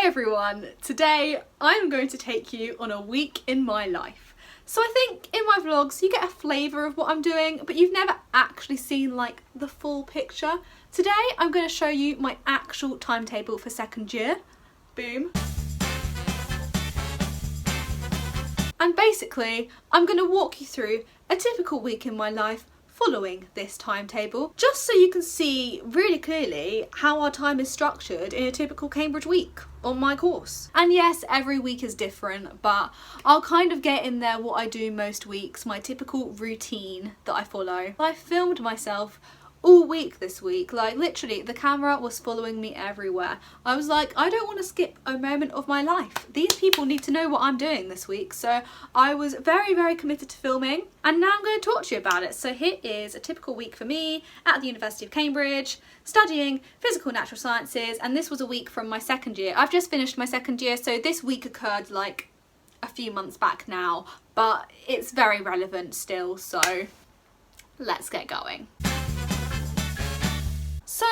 everyone, today I'm going to take you on a week in my life. So I think in my vlogs you get a flavour of what I'm doing, but you've never actually seen like the full picture. Today I'm going to show you my actual timetable for second year. Boom. And basically I'm going to walk you through a typical week in my life following this timetable, just so you can see really clearly how our time is structured in a typical Cambridge week on my course. And yes, every week is different, but I'll kind of get in there what I do most weeks, my typical routine that I follow. I filmed myself all week this week, like literally the camera was following me everywhere. I was like, I don't want to skip a moment of my life. These people need to know what I'm doing this week. So I was very committed to filming, and now I'm going to talk to you about it. So here is a typical week for me at the University of Cambridge, studying physical natural sciences, and this was a week from my second year. I've just finished my second year, so this week occurred like a few months back now, but it's very relevant still, so let's get going. So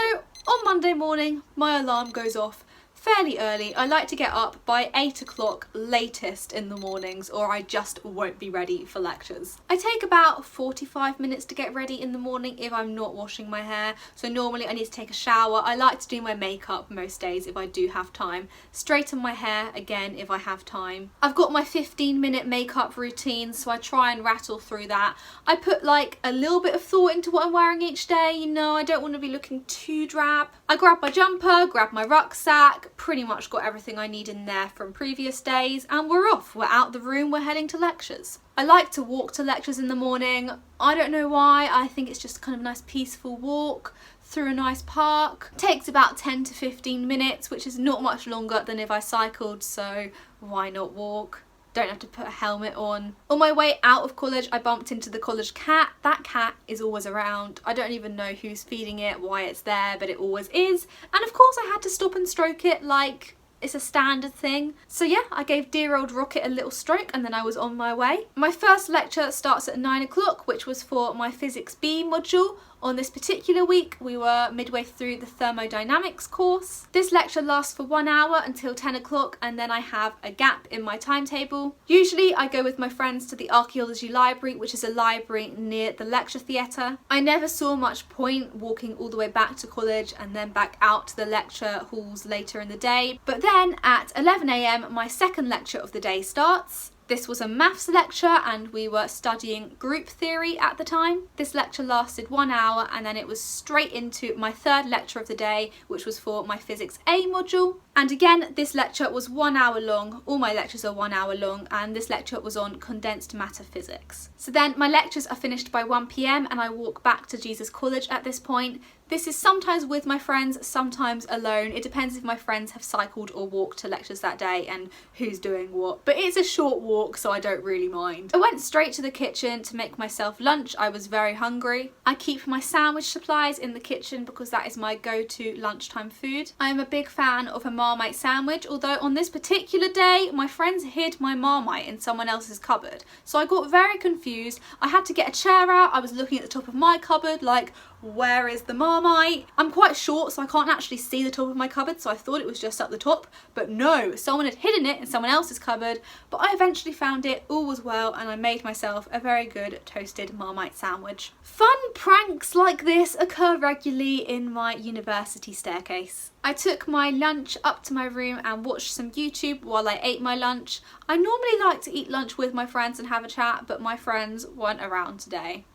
on Monday morning, my alarm goes off fairly early. I like to get up by 8 o'clock latest in the mornings, or I just won't be ready for lectures. I take about 45 minutes to get ready in the morning if I'm not washing my hair. So normally I need to take a shower. I like to do my makeup most days if I do have time. Straighten my hair again if I have time. I've got my 15-minute makeup routine, so I try and rattle through that. I put like a little bit of thought into what I'm wearing each day, you know, I don't want to be looking too drab. I grab my jumper, grab my rucksack, pretty much got everything I need in there from previous days, and we're off. We're out the room, we're heading to lectures. I like to walk to lectures in the morning. I don't know why, I think it's just kind of a nice peaceful walk through a nice park. It takes about 10 to 15 minutes, which is not much longer than if I cycled, so why not walk? Don't have to put a helmet on. On my way out of college, I bumped into the college cat. That cat is always around. I don't even know who's feeding it, why it's there, but it always is. And of course I had to stop and stroke it, like it's a standard thing. So yeah, I gave dear old Rocket a little stroke and then I was on my way. My first lecture starts at 9 o'clock, which was for my Physics B module. On this particular week, we were midway through the thermodynamics course. This lecture lasts for 1 hour until 10 o'clock, and then I have a gap in my timetable. Usually I go with my friends to the archaeology library, which is a library near the lecture theatre. I never saw much point walking all the way back to college and then back out to the lecture halls later in the day. But then at 11 AM, my second lecture of the day starts. This was a maths lecture and we were studying group theory at the time. This lecture lasted 1 hour, and then it was straight into my third lecture of the day, which was for my Physics A module. And again, this lecture was 1 hour long. All my lectures are 1 hour long, and this lecture was on condensed matter physics. So then my lectures are finished by 1 PM and I walk back to Jesus College at this point. This is sometimes with my friends, sometimes alone. It depends if my friends have cycled or walked to lectures that day and who's doing what. But it's a short walk, so I don't really mind. I went straight to the kitchen to make myself lunch. I was very hungry. I keep my sandwich supplies in the kitchen because that is my go-to lunchtime food. I am a big fan of a Marmite sandwich, although on this particular day, my friends hid my Marmite in someone else's cupboard. So I got very confused. I had to get a chair out. I was looking at the top of my cupboard like, where is the Marmite? I'm quite short, so I can't actually see the top of my cupboard, so I thought it was just up the top, but no, someone had hidden it in someone else's cupboard. But I eventually found it, all was well, and I made myself a very good toasted Marmite sandwich. Fun pranks like this occur regularly in my university staircase. I took my lunch up to my room and watched some YouTube while I ate my lunch. I normally like to eat lunch with my friends and have a chat, but my friends weren't around today.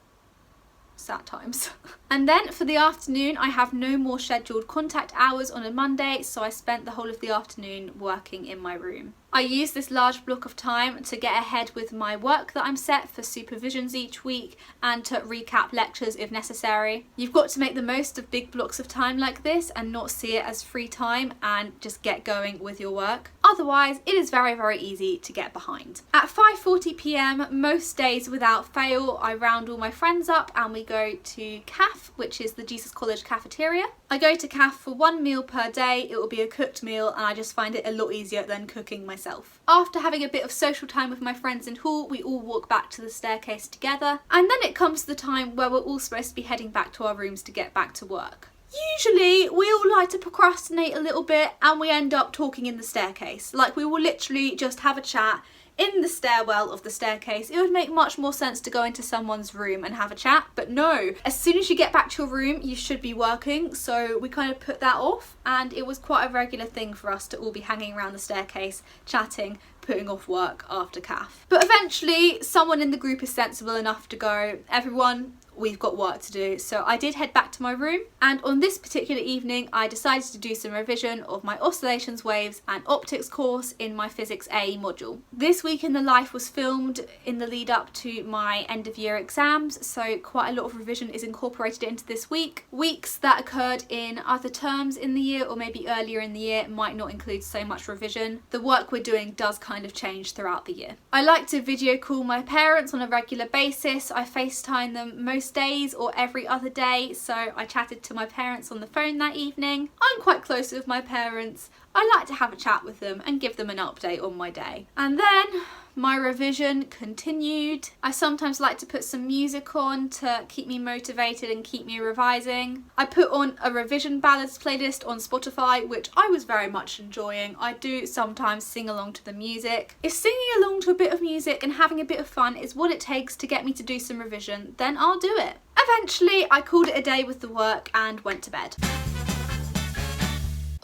Sad times. And then for the afternoon, I have no more scheduled contact hours on a Monday, so I spent the whole of the afternoon working in my room. I use this large block of time to get ahead with my work that I'm set for supervisions each week and to recap lectures if necessary. You've got to make the most of big blocks of time like this and not see it as free time and just get going with your work. Otherwise, it is very easy to get behind. At 5:40 PM, most days without fail, I round all my friends up and we go to CAF, which is the Jesus College cafeteria. I go to CAF for 1 meal per day. It will be a cooked meal and I just find it a lot easier than cooking myself. After having a bit of social time with my friends in hall, we all walk back to the staircase together, and then it comes to the time where we're all supposed to be heading back to our rooms to get back to work. Usually we all like to procrastinate a little bit and we end up talking in the staircase. Like, we will literally just have a chat in the stairwell of the staircase. It would make much more sense to go into someone's room and have a chat, but no, as soon as you get back to your room you should be working, so we kind of put that off, and it was quite a regular thing for us to all be hanging around the staircase, chatting, putting off work after CAF. But eventually someone in the group is sensible enough to go, everyone, we've got work to do. So I did head back to my room, and on this particular evening I decided to do some revision of my oscillations, waves and optics course in my physics A module. This week in the life was filmed in the lead up to my end of year exams, so quite a lot of revision is incorporated into this week. Weeks that occurred in other terms in the year or maybe earlier in the year might not include so much revision. The work we're doing does kind of change throughout the year. I like to video call my parents on a regular basis. I FaceTime them most days or every other day, so I chatted to my parents on the phone that evening. I'm quite close with my parents. I like to have a chat with them and give them an update on my day. And then my revision continued. I sometimes like to put some music on to keep me motivated and keep me revising. I put on a revision ballads playlist on Spotify, which I was very much enjoying. I do sometimes sing along to the music. If singing along to a bit of music and having a bit of fun is what it takes to get me to do some revision, then I'll do it. Eventually, I called it a day with the work and went to bed.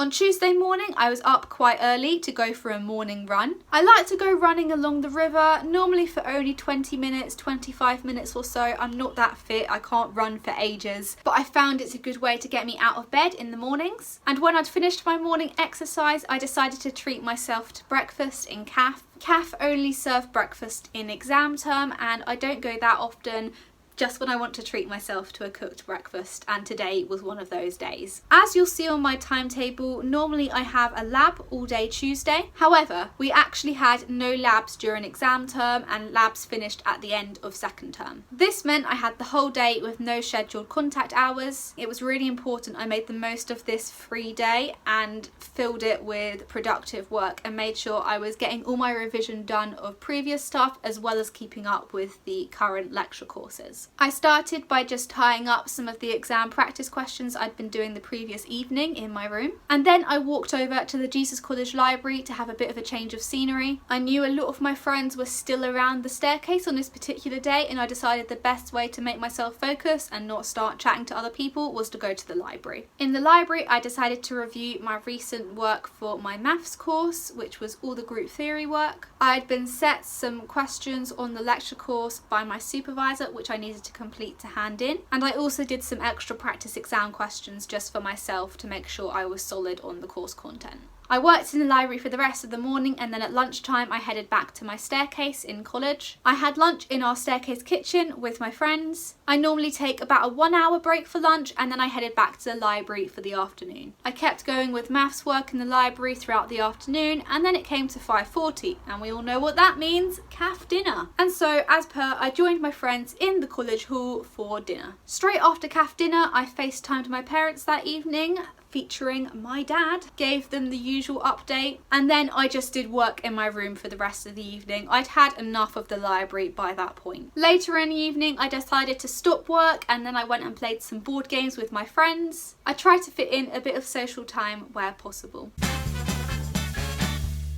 On Tuesday morning, I was up quite early to go for a morning run. I like to go running along the river, normally for only 20 minutes, 25 minutes or so. I'm not that fit, I can't run for ages, but I found it's a good way to get me out of bed in the mornings. And when I'd finished my morning exercise, I decided to treat myself to breakfast in CAF. CAF only serve breakfast in exam term, and I don't go that often, just when I want to treat myself to a cooked breakfast, and today was one of those days. As you'll see on my timetable, normally I have a lab all day Tuesday. However, we actually had no labs during exam term, and labs finished at the end of second term. This meant I had the whole day with no scheduled contact hours. It was really important I made the most of this free day and filled it with productive work and made sure I was getting all my revision done of previous stuff as well as keeping up with the current lecture courses. I started by just tying up some of the exam practice questions I'd been doing the previous evening in my room, and then I walked over to the Jesus College Library to have a bit of a change of scenery. I knew a lot of my friends were still around the staircase on this particular day, and I decided the best way to make myself focus and not start chatting to other people was to go to the library. In the library, I decided to review my recent work for my maths course, which was all the group theory work. I'd been set some questions on the lecture course by my supervisor, which I needed to complete to hand in, and I also did some extra practice exam questions just for myself to make sure I was solid on the course content. I worked in the library for the rest of the morning, and then at lunchtime I headed back to my staircase in college. I had lunch in our staircase kitchen with my friends. I normally take about a 1 hour break for lunch, and then I headed back to the library for the afternoon. I kept going with maths work in the library throughout the afternoon, and then it came to 5:40, and we all know what that means, CAF dinner. And so, as per, I joined my friends in the college hall for dinner. Straight after CAF dinner, I FaceTimed my parents that evening, featuring my dad, gave them the usual update, and then I just did work in my room for the rest of the evening. I'd had enough of the library by that point. Later in the evening, I decided to stop work, and then I went and played some board games with my friends. I tried to fit in a bit of social time where possible.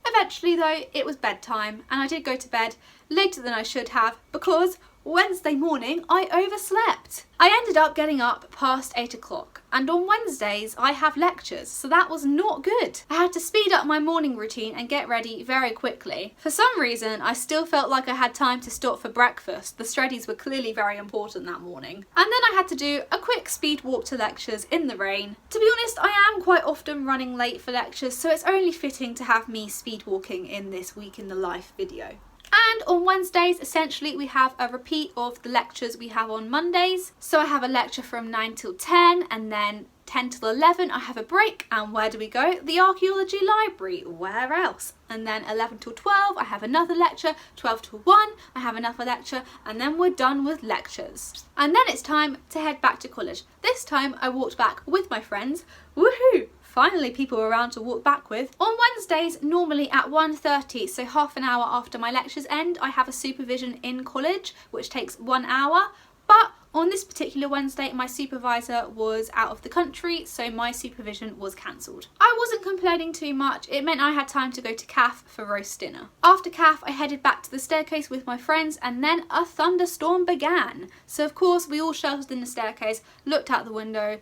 Eventually though, it was bedtime, and I did go to bed later than I should have because Wednesday morning I overslept. I ended up getting up past 8 o'clock, and on Wednesdays I have lectures, so that was not good. I had to speed up my morning routine and get ready very quickly. For some reason I still felt like I had time to stop for breakfast. The studies were clearly very important that morning. And then I had to do a quick speed walk to lectures in the rain. To be honest, I am quite often running late for lectures, so it's only fitting to have me speed walking in this week in the life video. And on Wednesdays, essentially, we have a repeat of the lectures we have on Mondays. So I have a lecture from 9 till 10, and then 10 till 11 I have a break, and where do we go? The archaeology library. Where else? And then 11 till 12 I have another lecture, 12 till 1 I have another lecture, and then we're done with lectures. And then it's time to head back to college. This time I walked back with my friends. Woohoo! Finally people around to walk back with. On Wednesdays, normally at 1:30, so half an hour after my lectures end, I have a supervision in college, which takes 1 hour. But On this particular Wednesday, my supervisor was out of the country, so my supervision was cancelled. I wasn't complaining too much. It meant I had time to go to CAF for roast dinner. After CAF, I headed back to the staircase with my friends, and then a thunderstorm began. So of course, we all sheltered in the staircase, looked out the window.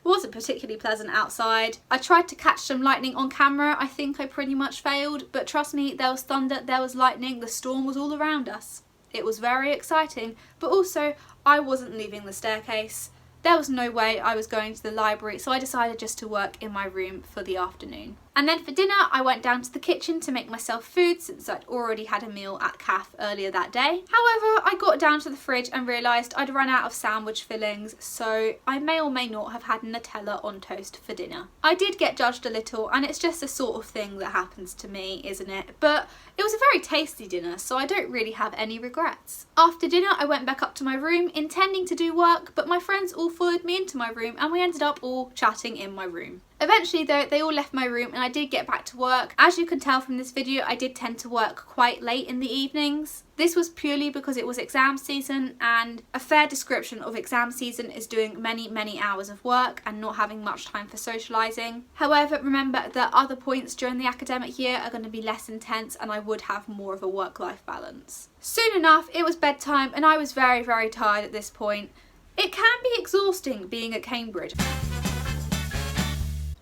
It wasn't particularly pleasant outside. I tried to catch some lightning on camera. I think I pretty much failed, but trust me, there was thunder, there was lightning, the storm was all around us. It was very exciting, but also I wasn't leaving the staircase. There was no way I was going to the library, so I decided just to work in my room for the afternoon. And then for dinner, I went down to the kitchen to make myself food since I'd already had a meal at CAF earlier that day. However, I got down to the fridge and realised I'd run out of sandwich fillings, so I may or may not have had Nutella on toast for dinner. I did get judged a little, and it's just the sort of thing that happens to me, isn't it? But it was a very tasty dinner, so I don't really have any regrets. After dinner, I went back up to my room, intending to do work, but my friends all followed me into my room and we ended up all chatting in my room. Eventually though, they all left my room and I did get back to work. As you can tell from this video, I did tend to work quite late in the evenings. This was purely because it was exam season, and a fair description of exam season is doing many hours of work and not having much time for socialising. However, remember that other points during the academic year are going to be less intense and I would have more of a work-life balance. Soon enough, it was bedtime and I was very tired at this point. It can be exhausting being at Cambridge.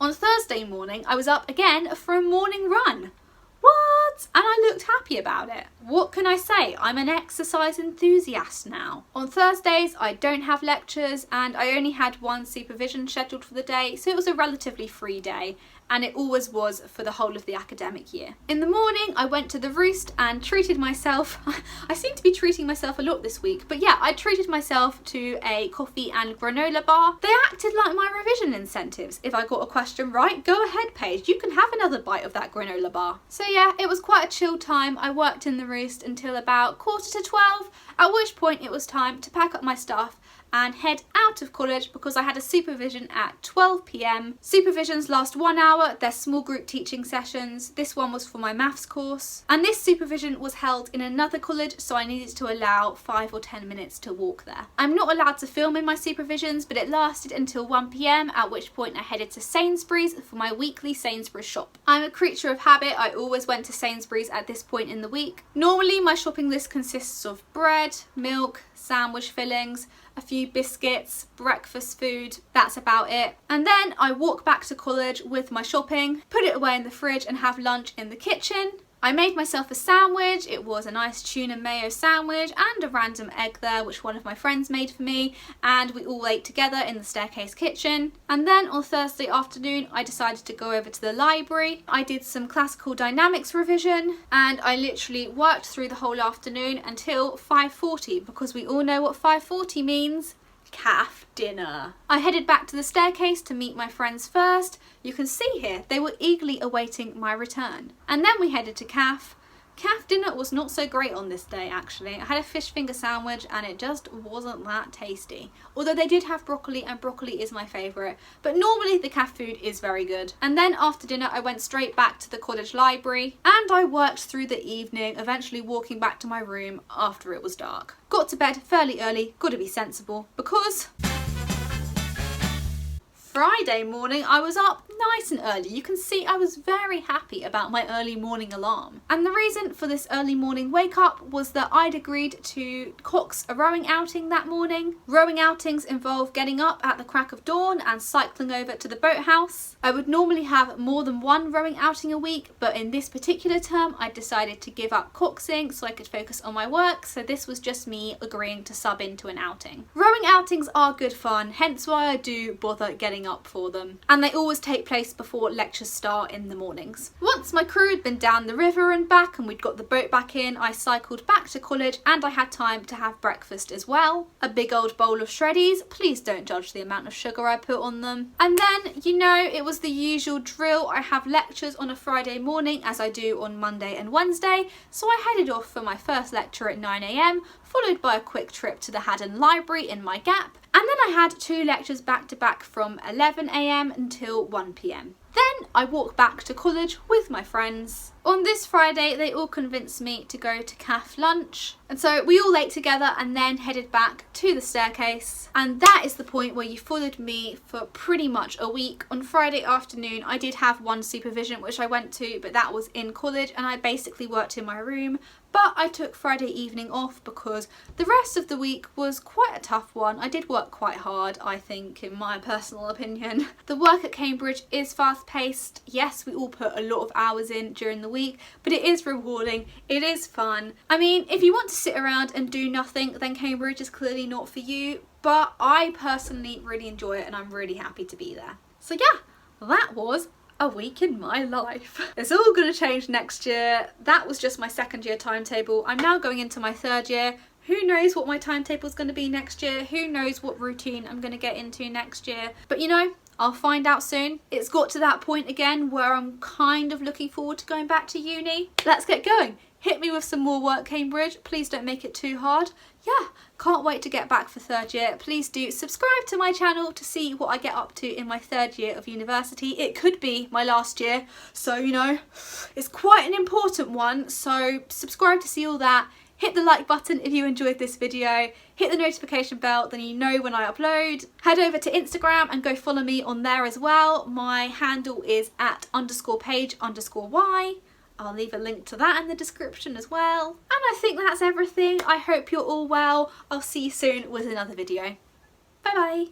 On Thursday morning, I was up again for a morning run. What? And I looked happy about it. What can I say? I'm an exercise enthusiast now. On Thursdays, I don't have lectures and I only had one supervision scheduled for the day, so it was a relatively free day. And it always was for the whole of the academic year. In the morning, I went to the Roost and treated myself. I seem to be treating myself a lot this week, but yeah, I treated myself to a coffee and granola bar. They acted like my revision incentives. If I got a question right, go ahead, Paige, you can have another bite of that granola bar. So yeah, it was quite a chill time. I worked in the Roost until about 11:45, at which point it was time to pack up my stuff and head out of college because I had a supervision at 12 p.m. Supervisions last 1 hour, they're small group teaching sessions. This one was for my maths course. And this supervision was held in another college, so I needed to allow 5 or 10 minutes to walk there. I'm not allowed to film in my supervisions, but it lasted until 1 p.m, at which point I headed to Sainsbury's for my weekly Sainsbury's shop. I'm a creature of habit, I always went to Sainsbury's at this point in the week. Normally my shopping list consists of bread, milk, sandwich fillings, a few biscuits, breakfast food, that's about it. And then I walk back to college with my shopping, put it away in the fridge and have lunch in the kitchen. I made myself a sandwich. It was a nice tuna mayo sandwich and a random egg there which one of my friends made for me, and we all ate together in the staircase kitchen. And then on Thursday afternoon I decided to go over to the library. I did some classical dynamics revision and I literally worked through the whole afternoon until 5:40, because we all know what 5:40 means. CAF dinner. I headed back to the staircase to meet my friends first. You can see here they were eagerly awaiting my return. And then we headed to CAF. CAF dinner was not so great on this day actually. I had a fish finger sandwich and it just wasn't that tasty. Although they did have broccoli and broccoli is my favourite, but normally the CAF food is very good. And then after dinner I went straight back to the college library and I worked through the evening, eventually walking back to my room after it was dark. Got to bed fairly early, gotta be sensible, because Friday morning I was up nice and early. You can see I was very happy about my early morning alarm. And the reason for this early morning wake up was that I'd agreed to cox a rowing outing that morning. Rowing outings involve getting up at the crack of dawn and cycling over to the boathouse. I would normally have more than one rowing outing a week, but in this particular term I decided to give up coxing so I could focus on my work, so this was just me agreeing to sub into an outing. Rowing outings are good fun, hence why I do bother getting up for them, and they always take place before lectures start in the mornings. Once my crew had been down the river and back and we'd got the boat back in, I cycled back to college and I had time to have breakfast as well. A big old bowl of shreddies, please don't judge the amount of sugar I put on them. And then, you know, it was the usual drill. I have lectures on a Friday morning as I do on Monday and Wednesday, so I headed off for my first lecture at 9 a.m, followed by a quick trip to the Haddon Library in my gap. And then I had 2 lectures back to back from 11 a.m. until 1 p.m. Then I walk back to college with my friends. On this Friday, they all convinced me to go to CAF lunch. And so we all ate together and then headed back to the staircase. And that is the point where you followed me for pretty much a week. On Friday afternoon, I did have one supervision, which I went to, but that was in college and I basically worked in my room. But I took Friday evening off because the rest of the week was quite a tough one. I did work quite hard, I think, in my personal opinion. The work at Cambridge is fast paced. Yes, we all put a lot of hours in during the week, but it is rewarding, it is fun. I mean, if you want to sit around and do nothing, then Cambridge is clearly not for you, but I personally really enjoy it and I'm really happy to be there. So yeah, that was a week in my life. It's all gonna change next year. That was just my second year timetable. I'm now going into my third year. Who knows what my timetable is going to be next year? Who knows what routine I'm going to get into next year? But you know, I'll find out soon. It's got to that point again where I'm kind of looking forward to going back to uni. Let's get going. Hit me with some more work, Cambridge. Please don't make it too hard. Yeah, can't wait to get back for third year. Please do subscribe to my channel to see what I get up to in my third year of university. It could be my last year, so you know, it's quite an important one. So subscribe to see all that. Hit the like button if you enjoyed this video, hit the notification bell, then you know when I upload. Head over to Instagram and go follow me on there as well. My handle is @_Paige_Y. I'll leave a link to that in the description as well. And I think that's everything. I hope you're all well. I'll see you soon with another video. Bye bye.